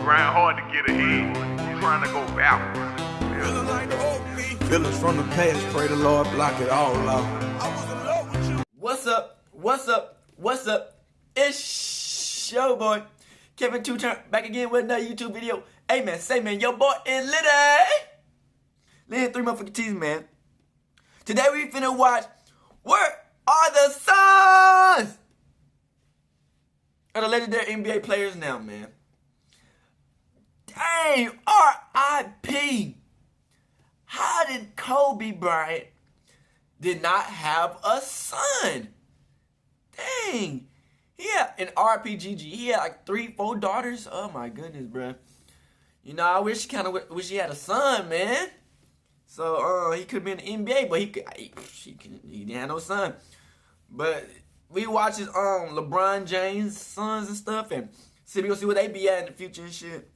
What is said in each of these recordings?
grind hard to get ahead. He's trying to go backwards. Feelings from the past, pray the Lord block it all out. What's up? What's up? What's up? It's your boy, Kevin Two-Turn, back again with another YouTube video. Hey man, say man, your boy is Litty 3 motherfucking T's, man. Today we finna watch Where Are the Sons of the legendary NBA players now, man. Dang, R.I.P. How did Kobe Bryant did not have a son? Dang. He had an RPGG. He had like 3-4 daughters. Oh my goodness, bro. You know, I wish he had a son, man. So he could have been in the NBA, but he didn't have no son. But we watch his LeBron James sons and stuff, and we gonna see where they be at in the future and shit.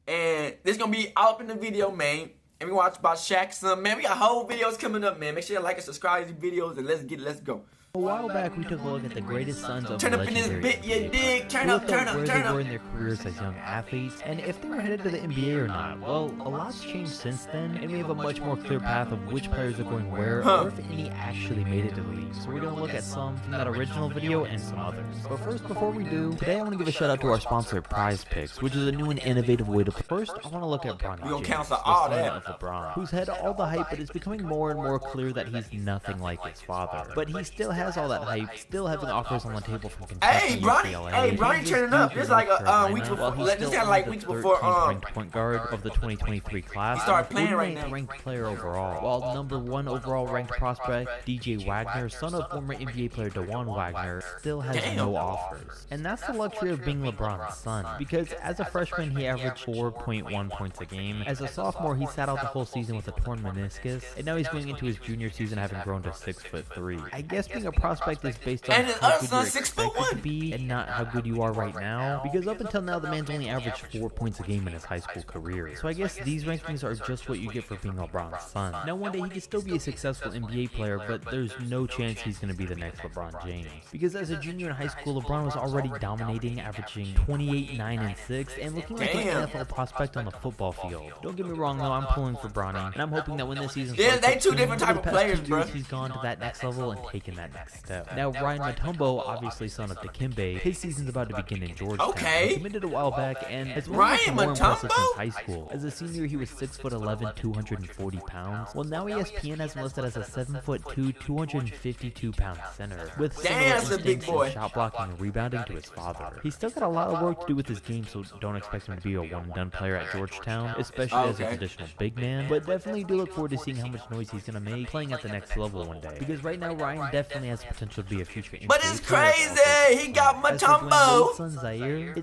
And this gonna be all up in the video, man. And we watch about Shaq's son, man. We got whole videos coming up, man. Make sure you like and subscribe to these videos, and let's go. A while back, we took a look at the greatest sons of turn up in this bit, you dig? Turn up. Where they were in their careers as young athletes, and if they were headed to the NBA or not. Well, a lot's changed since then, and we have a much more clear path of which players are going where, or if any actually made it to the league. So we're gonna look at some from that original video and some others. But first, before we do, today I want to give a shout out to our sponsor, Prize Picks, which is a new and innovative way to play. First, I want to look at Bronny James, the son of LeBron, who's had all the hype, but it's becoming more and more clear that he's nothing like his father. But he still has all that hype, still having offers on the table from Kentucky. Hey, Bronny turning up. It's like weeks before. This kind of like weeks before. Ranked point guard of the 2023 class. He started playing right now. Ranked player overall, while number 1 overall ranked prospect DJ Wagner, son of former NBA player Doin Wagner, still has no offers. And that's the luxury of being LeBron's son, because as a freshman he averaged 4.1 points a game. As a sophomore he sat out the whole season with a torn meniscus, and now he's going into his junior season having grown to 6'3". I guess being a prospect is based on how good you're expected to be and not how good you are right now, because up until now the man's only averaged 4 points a game in his high school career. So I guess these rankings are just what you get for being LeBron's son. Now one day he could still be a successful NBA player, but there's no chance he's going to be the next LeBron James, because as a junior in high school LeBron was already dominating, averaging 28, 9, and 6, and looking like an NFL prospect on the football field. Don't get me wrong though, I'm pulling for Bronny, and I'm hoping that when this season starts, they two different type of players, bro. He's gone to that next level and taken that next step. Now Ryan Matumbo, obviously son of Dikembe, his season's about to begin in Georgetown. Okay. He committed a while back, and it's more impressive since high school. As a senior, he was 6'11", 240 pounds. Well, now ESPN has him listed as a 7'2", 252-pound center, with similar instincts in shot blocking and rebounding to his father. He's still got a lot of work to do with his game, so don't expect him to be a one-and-done player at Georgetown, especially as a traditional big man. But definitely do look forward to seeing how much noise he's gonna make playing at the next level one day, because right now Ryan definitely has potential to be a future NBA. But it's crazy. He got Matumbo.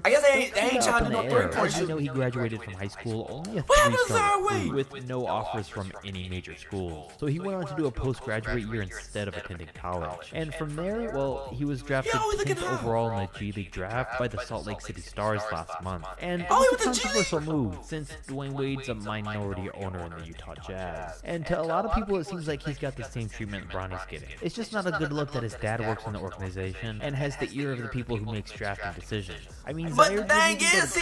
I guess they ain't trying to do no 3-point shoot. I know he graduated from high school only a 3-star recruit with no offers from any major schools. So he went on to do a postgraduate year instead of attending college. And from there, well, he was drafted 10th overall in the G League draft by the Salt Lake City Stars last month. And it was a controversial move, since Dwayne Wade's a minority owner in the Utah Jazz. And to a lot of people, it seems like he's got the same treatment Bronny's getting. It's just not a good look that his dad works in the organization and has the ear of the people who makes drafting decisions. I mean, but Zaire the thing is,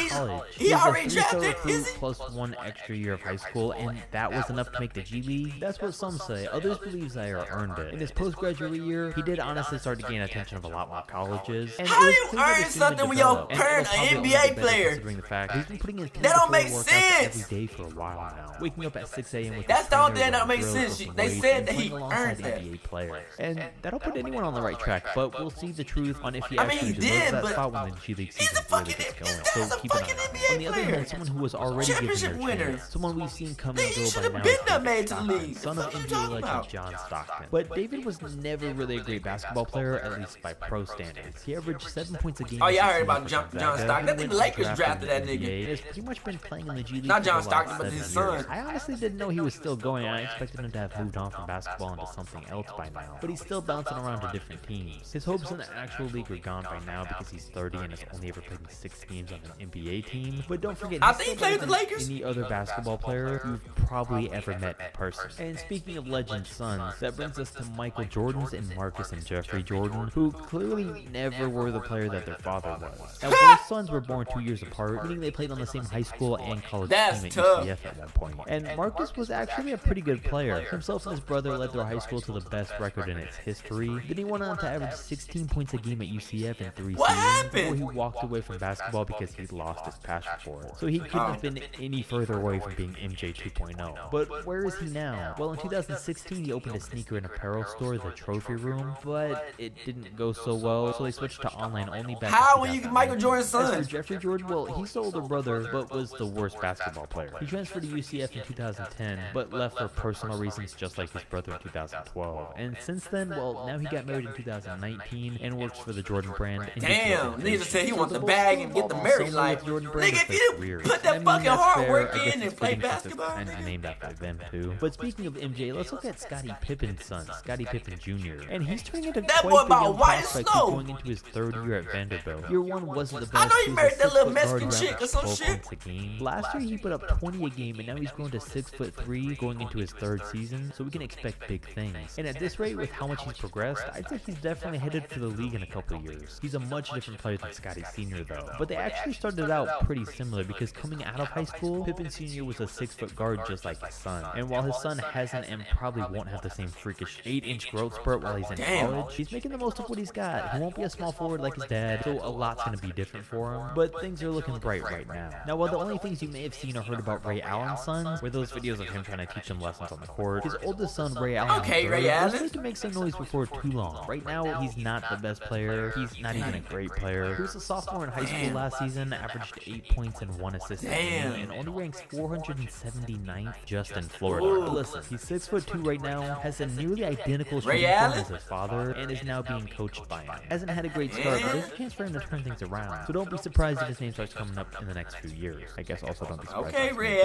he already drafted, is he? Plus 1 extra year of high school, and that was enough to make the G League. That's what some say. Others believe Zaire earned it. In his postgraduate year, he did honestly start to gain attention of a lot more colleges. And how do you earn something when your parent an NBA player? The fact he's been putting in that don't make sense. Every day for a while now, waking up at 6 a.m. with that's the only thing that makes sense. They said that he earned that. NBA players, and that'll put anyone on the right track. But we'll see the truth on if he actually deserves that spot when the G League season really gets going. So keep an eye on. On the other hand, someone who was already given their chance, someone we've seen come and go by now, son of NBA legend John Stockton. But David was never really a great basketball player, at least by pro standards. He averaged 7 points a game. Oh yeah, I heard about John Stockton. I think the Lakers drafted that nigga. He's pretty much been playing in the G League. Not John Stockton, but his son. I honestly didn't know he was still going. I expected him to have moved on from basketball into something else by now. But he's still bouncing bouncing around to different teams. His hopes in the actual league are gone by now because he's 30 and has only ever played in 6 games on an NBA team. But don't forget, I think he played with the Lakers. Any other basketball player you've probably ever met in person. And speaking of legend sons, that brings us to Michael Jordan's and Marcus and Jeffrey Jordan, who clearly never were the player that their father was. Now, both sons were born 2 years apart, meaning they played on the same high school and college team at UCF at one point. And Marcus was actually a pretty good player. Himself and his brother led their high school to the best record in its history. Then he went on to average 16 points a game at UCF in 3 seasons before he walked away from basketball because he lost his passion for it. So he couldn't have been any further away from being MJ 2.0. But where is he now? Well, in 2016, he opened a sneaker and apparel store, the Trophy Room, but it didn't go so well, so they switched to online only back. How were you Michael Jordan's son? As for Jeffrey Jordan, well, he's the older brother, but was the worst basketball player. He transferred to UCF in 2010, but left for personal reasons just like his brother in 2012. And since then, well, now he got married in 2019 and works for the Jordan brand. Damn, nigga said he want the bag and get the married life. Nigga, if you didn't put that fucking hard work in and play basketball. And named after them too. But speaking of MJ, let's look at Scottie Pippen's son, Scottie Pippen Jr. And he's turning into that quite boy the about young white as prospect snow. Going into his 3rd year at Vanderbilt. Year 1 wasn't the best. I know he married that little Mexican guard, chick or some 12 shit. points a game. Last year he put up 20 a game, and now he's grown to 6'3", going into his 3rd season. So we can expect big things. And at this rate, with how much he's progressed, I'd say he's definitely headed for the league in a couple of years. He's a much different player than Scottie Sr. though. But they actually started out pretty similar because coming out of high school, Pippen Sr. was a 6-foot guard just like his son. And while his son hasn't and probably won't have the same freakish 8-inch growth spurt while he's in college, he's making the most of what he's got. He won't be a small forward like his dad, so a lot's going to be different for him. But things are looking bright right now. Now, while the only things you may have seen or heard about Ray Allen's sons were those videos of him trying to teach him lessons on the court, his oldest son, Ray Allen, was going to make some noise before too long. Right now, he's not the best player. He's not even a great player. He was a sophomore in high school last season, averaged 8 points and 1 assist a game, and only ranks 479th just in Florida. But listen, he's 6'2" right now, has a nearly identical shooting form as his father, and is now being coached by him. Hasn't had a great start, but there's a chance for him to turn things around. So don't be surprised if his name starts coming up in the next few years. I guess also don't be surprised. Okay, Ray,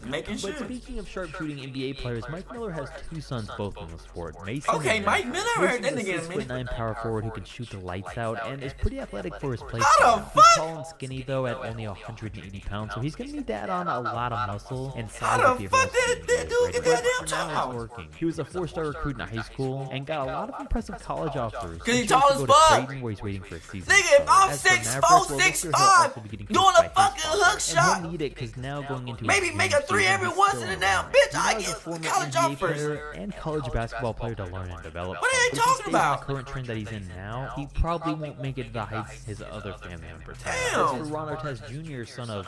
making sure. But speaking of sharpshooting NBA players, Mike Miller has 2 sons both in the sport. Mason. Okay, Mike Miller, I heard that nigga. 6'9" power forward who can shoot the lights out and is pretty athletic for his play. How the fuck? He's tall and skinny though at only 180 pounds, so he's gonna need to add on a lot of muscle and size. How the fuck did dude get that damn job? working? He was a 4-star recruit in high school and got a lot of impressive college offers. Cause he's tall as fuck. Where he's waiting for a season. Nigga, if I'm 6'4", 6'5", doing a fucking hook shot, he'll need it because now going into maybe make a 3 every once in a damn bitch. I get college offers. And college basketball player to learn and develop. What are they talking about? The current trend that he's in now, he probably won't make it to the heights his other family members have. Damn. As for Ron Artest Jr., son of,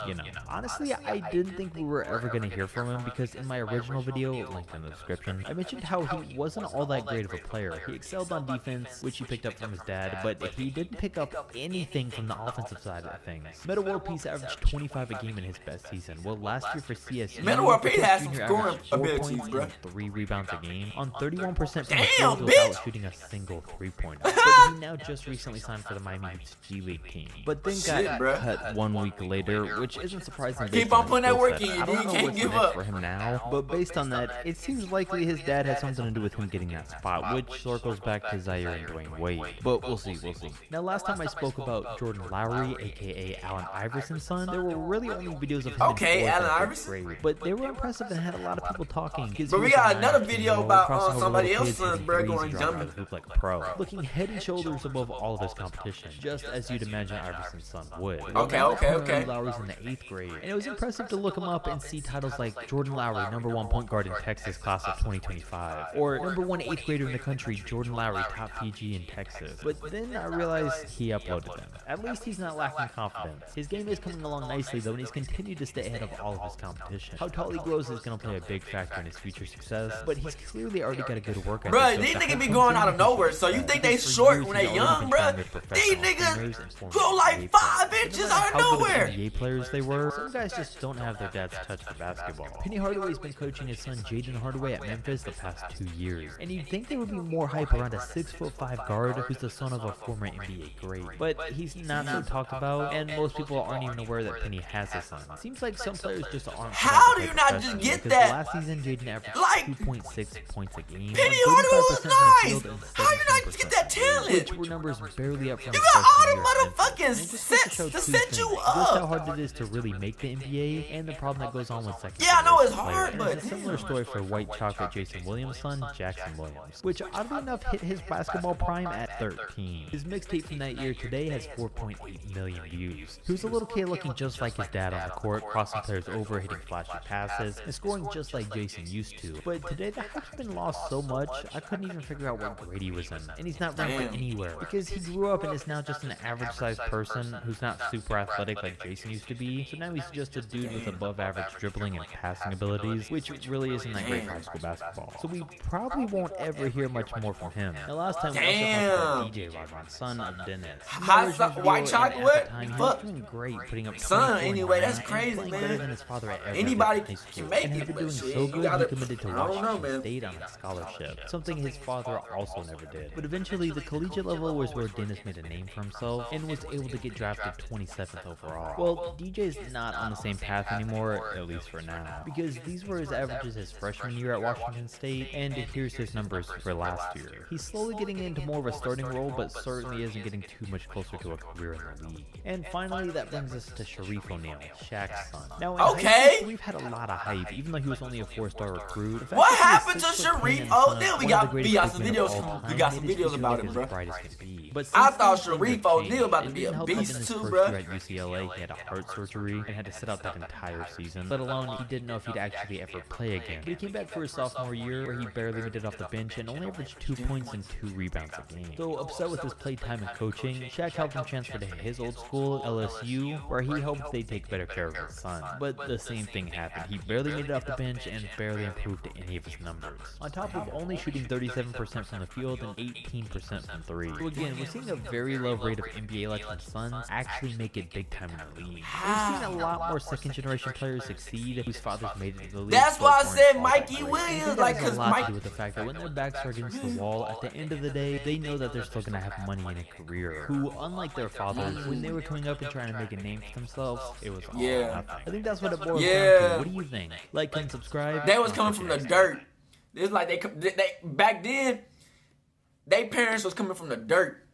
honestly, I didn't think we were ever going to hear from him because in my original video, linked in the description, I mentioned how he wasn't all that great of a player. He excelled on defense, which he picked up from his dad, but he didn't pick up anything from the offensive side of things. Meta World Peace averaged 25 a game in his best season. Well, last year for CSU, Meta World Peace has some Jr. scoring averaged 4 abilities, points bro. and 3 rebounds a game on 31% from the Damn, field without bitch. shooting a single 3-pointer. But he now just recently signed for the Miami Heat's G League team. But then got cut 1 week later, which isn't surprising. Keep on putting that work in. I don't know can't what's give next up. for him now, but based on that, it seems likely his dad had something to do with him getting that spot, which circles back to Zaire and Dwayne Wade. But we'll see. Now, last time I spoke about Jordan Lowry, aka Allen Iverson's son, there were really only videos of him. Okay, in Allen fourth Iverson. grade, but they were impressive and had a lot of people talking. But we got another video about somebody else's son, bro, going jumping. Like a pro, looking head and shoulders above all of his competition, just as you'd imagine Iverson's son would. Okay. Lowry's in the 8th grade, and it was impressive to look him up and see titles like Jordan Lowry, #1 point guard in Texas, class of 2025, or #1 8th grader in the country, Jordan Lowry, top PG in Texas. But then I realized he uploaded them. At least he's not lacking confidence. His game is coming along nicely though, and he's continued to stay ahead of all of his competition. How tall he grows is going to play a big factor in his future success, but he's clearly already got a good work ethic. Bro, these niggas be growing out of nowhere, so you think they short when they young, bro? These niggas grow like 5 inches out of nowhere. NBA players they were. Some guys just don't have their dad's touch for basketball. Penny Hardaway's been coaching his son Jaden Hardaway at Memphis the past 2 years, and you'd think there would be more hype around a 6'5" guard who's the son of a former NBA great. But he's not so talked about, and most people aren't even aware that Penny has a son. Seems like some players just aren't. How do you not just get that? Last season, Jaden averaged Like 2.6 points a game. Penny Hardaway was nice. How you not get that talent? Which were numbers barely up from You his got freshman all year the at Memphis. motherfucking And it just goes sets show to two set things. you Just how up. hard it is to really make the NBA, and the problem that goes on with second. Yeah, I know it's generation hard, players. but And it's a similar story for white chocolate Jason Williams' son, Jackson Williams, which oddly enough hit his basketball prime at 13. His mixtape from that year today has 4.8 million views. He was a little kid looking just like his dad on the court, crossing players over, hitting flashy passes, and scoring just like Jason used to. But today the hype's been lost so much, I couldn't even figure out what grade he was in. And he's not ranked anywhere, because he grew up and is now just an average-sized person who's not super athletic like Jason used to be. So now he's just a dude with above-average dribbling and passing abilities, which really isn't that great for high school basketball. So we probably won't ever hear much more from him. Now last time we also talked about DJ Wagner, son of Dennis. White chocolate? He was Fuck. doing great, putting up Son, 24 anyway, that's and crazy, playing man. better than his father at every Anybody high school. can make and it, after but doing shit, so you good, gotta- he committed to I don't know, Washington man. State on a scholarship, something his father also never did. But eventually, the collegiate level was where Dennis made a name for himself and was able to get drafted 27th overall. Well, DJ's not on the same path anymore, at least for now, because these were his averages his freshman year at Washington State, and here's his numbers for last year. He's slowly getting into more of a starting role, but certainly isn't getting too much closer to a career in the league. And finally, that brings us to Sharif O'Neal, Shaq's son. Now, in high school, we've had a lot of hype, even though he was only a 4-star recruit. What happened to Sharif O'Neal? We got some videos about it, bro. I thought Sharif O'Neal about to be a beast too, bro. At UCLA, he had a heart surgery and had to sit out that entire season. Let alone, he didn't know if he'd actually ever play again. But he came back for his sophomore year, where he barely made it off the bench and only averaged 2 points and 2 rebounds a game. So upset with his playtime and coaching, Shaq helped him transfer to his old school, LSU, where he hoped they'd take better care of his son. But the same thing happened. He barely made it off the bench and barely improved to any of his numbers. On top of only shooting 37% from the field and 18% from 3. So again, we're seeing a very low rate of NBA-like sons actually make it big time in the league. We've seen a lot more second-generation players succeed whose fathers made it to the league. That's why I said Mikey Williams, like, cause Mike. To do with the fact that when their backs are against the wall, at the end of the day, they know that they're still gonna have money in a career. Who, unlike their fathers, when they were coming up and trying to make a name for themselves, it was all or nothing. I think that's what it boils down to. What do you think? Like and subscribe. They was coming from the dirt. It's like they back then, they parents was coming from the dirt.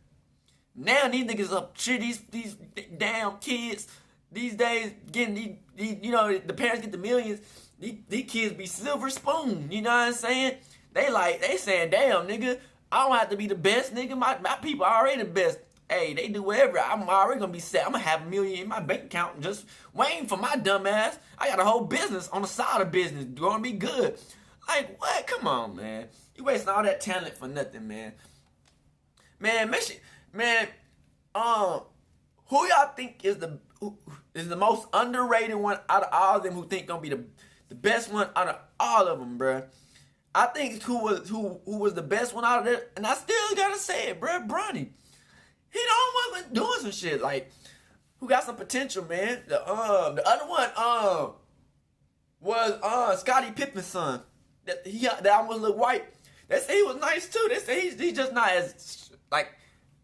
Now these niggas up shit. These damn kids these days getting these you know, the parents get the millions. These kids be silver spoon. You know what I'm saying? They saying, damn nigga, I don't have to be the best, nigga. My people are already the best. Hey, they do whatever. I'm already gonna be set. I'm gonna have $1 million in my bank account just waiting for my dumb ass. I got a whole business on the side of business. Gonna be good. Like what? Come on, man. You wasting all that talent for nothing, man. Man, who y'all think is the most underrated one out of all of them? Who think gonna be the best one out of all of them, bruh? I think who was the best one out of there, and I still gotta say it, bruh. Bronny. He the only one doing some shit like who got some potential, man. The other one was Scottie Pippen's son. That almost looked white. They say he was nice too. They say he's just not as like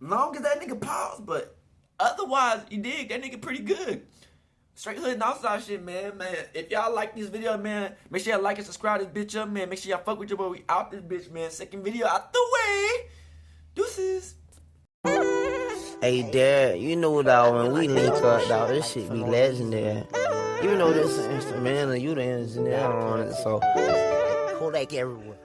long as that nigga paused, but otherwise you dig that nigga pretty good. Straight hood and outside shit, man. If y'all like this video, man, make sure y'all like and subscribe this bitch up, man. Make sure y'all fuck with your boy. We out this bitch, man. Second video out the way. Deuces. Hey, Dad, you know, dog, when we link up, dog, this shit be legendary. You know this instrumental, you the engineer on it, so Kodak everywhere.